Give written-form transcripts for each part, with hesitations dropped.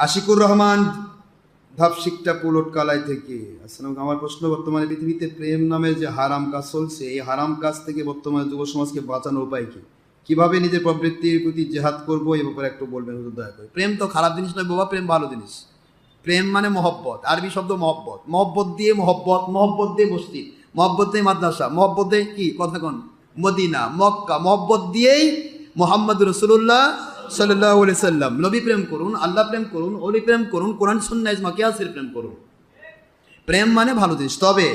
আশিকুর রহমান ধাপশিকটা পুলট কালাই থেকে। আসসালাম। আমার প্রশ্ন, বর্তমানে পৃথিবীতে প্রেম নামের যে হারাম কাজ চলছে, এই হারাম কাজ থেকে বর্তমানে যুব সমাজকে বাঁচানোর উপায় কি? কিভাবে নিজের প্রবৃত্তির প্রতি জেহাদ করবো এই ব্যাপারে একটু বলবেন হুজুর দয়া করে। প্রেম তো খারাপ জিনিস নয় বাবা, প্রেম ভালো জিনিস। প্রেম মানে মহব্বত, আরবি শব্দ মহব্বত। মহব্বত দিয়ে মহব্বত, মহব্বত দিয়ে মসজিদ, মহব্বত দিয়ে মাদ্রাসা, মহব্বত দিয়ে কি কথা কোন মদিনা, মক্কা। মহব্বত দিয়েই মোহাম্মদ রসুল্লাহ সাল্লাল্লাহু আলাইহি সাল্লাম। নবী প্রেম করুন, আল্লাহ প্রেম করুন, ওলি প্রেম করুন, কোরআন সুন্নাহ ইজমা কিয়াসের প্রেম করুন। প্রেম মানে ভালো জিনিস। তবে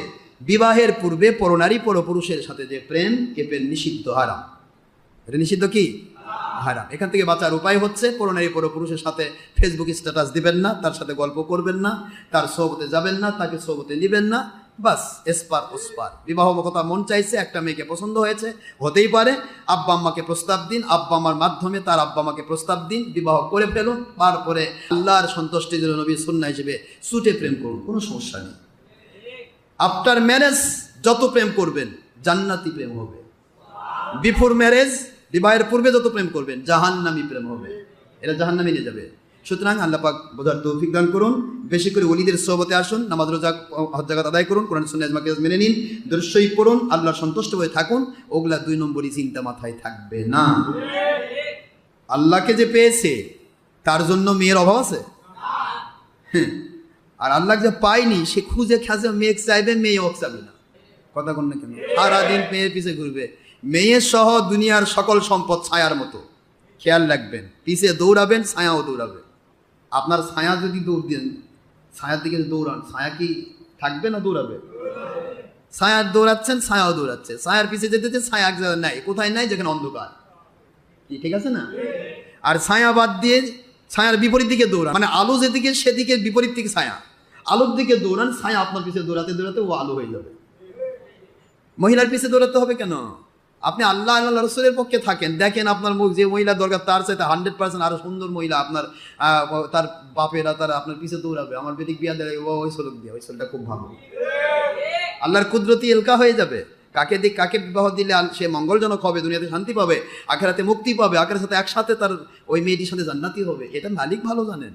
বিবাহের পূর্বে পরনারী পরপুরুষের সাথে যে প্রেম, এ প্রেম নিষিদ্ধ, হারাম। এটা নিষিদ্ধ কি? হারাম। এখান থেকে বাঁচার উপায় হচ্ছে পরনারী পরপুরুষের সাথে ফেসবুক স্ট্যাটাস দিবেন না, তার সাথে গল্প করবেন না, তার সোহবতে যাবেন না, তাকে সোহবতে নিবেন না। বাস, এসপার ওসপার। বিবাহ কথা মন চাইছে, একটা মেয়েকে পছন্দ হয়েছে, হতেই পারে। আব্বা আম্মাকে প্রস্তাব দিন, আব্বা আম্মার মাধ্যমে তার আব্বা আম্মাকে প্রস্তাব দিন, বিবাহ করে ফেলুন। তারপরে আল্লাহর সন্তুষ্টির জন্য নবী সুন্নাহ হিসেবে ছুটে প্রেম করুন, কোনো সমস্যা নেই। আফটার ম্যারেজ যত প্রেম করবেন জান্নাতি প্রেম হবে। বিফোর ম্যারেজ, বিবাহের পূর্বে যত প্রেম করবেন জাহান্নামী প্রেম হবে, এটা জাহান্নামী নিয়ে যাবে। সুতরাং আল্লাহ পাক বোঝার তৌফিক দান করুন। বেশি করে ওলিদের সোহবতে আসুন, নামাজ রোজা হজ জাকাত আদায় করুন, কোরআন সুন্নাহ ইজমা কিয়াস মেনে নিন, দরুদ শরীফ পড়ুন, আল্লাহর সন্তুষ্ট হয়ে থাকুন। ওগুলা দুই নম্বরই চিন্তা মাথায় থাকবে না। আল্লাহকে যে পেয়েছে তার জন্য মেয়ের অভাব আছে? হ্যাঁ। আর আল্লাহ যে পায়নি সে খুঁজে খাজে মেয়ে চাইবে, মেয়ে ওক চাবে না। কথা কোন না কেন? সারাদিন মেয়ের পিছে ঘুরবে। মেয়ে সহ দুনিয়ার সকল সম্পদ ছায়ার মতো, খেয়াল রাখবেন। পিছে দৌড়াবেন, ছায়াও দৌড়াবে। আপনার ছায়া যদি দৌড় দেন, ছায়ার দিকে দৌড়ান, ছায়া কি থাকবে না দৌড়াবে? ছায়ার দৌড়াচ্ছেন, ছায়াও দৌড়াচ্ছে। ছায়ার পিছে যেতে ছায়া এক জায়গায় নাই, কোথায় নাই? যেখানে অন্ধকার। কি ঠিক আছে না? আর ছায়া বাদ দিয়ে ছায়ার বিপরীত দিকে দৌড়ান, মানে আলো যেদিকে সেদিকে বিপরীত দিকে ছায়া। আলোর দিকে দৌড়ান, ছায়া আপনার পিছে দৌড়াতে দৌড়াতে ও আলো হয়ে যাবে। মহিলার পিছে দৌড়াতে হবে কেন? আপনি আল্লাহ আল্লাহ রসুলের পক্ষে থাকেন, দেখেন আপনার মুখ যে মহিলা দরকার তার চাইতে 100% আরো সুন্দর মহিলা আপনার তার বাপেরা তারা আপনার পিছে দৌড়াবে। আমার বেদিক বিয়া দেয়, ওই সোলক দিয়ে, ওই সোলটা খুব ভালো। আল্লাহর কুদরতি এলকা হয়ে যাবে। কাকে দিক কাকে বিবাহ দিলে সে মঙ্গলজনক হবে, দুনিয়াতে শান্তি পাবে, আখেরাতে মুক্তি পাবে, আখেরাতের সাথে একসাথে তার ওই মেয়েটির সাথে জান্নাতি হবে, এটা মালিক ভালো জানেন।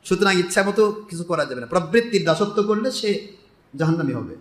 সুতরাং ইচ্ছা মতো কিছু করা যাবে না। প্রবৃত্তির দাসত্ব করলে সে জাহান্নামী হবে।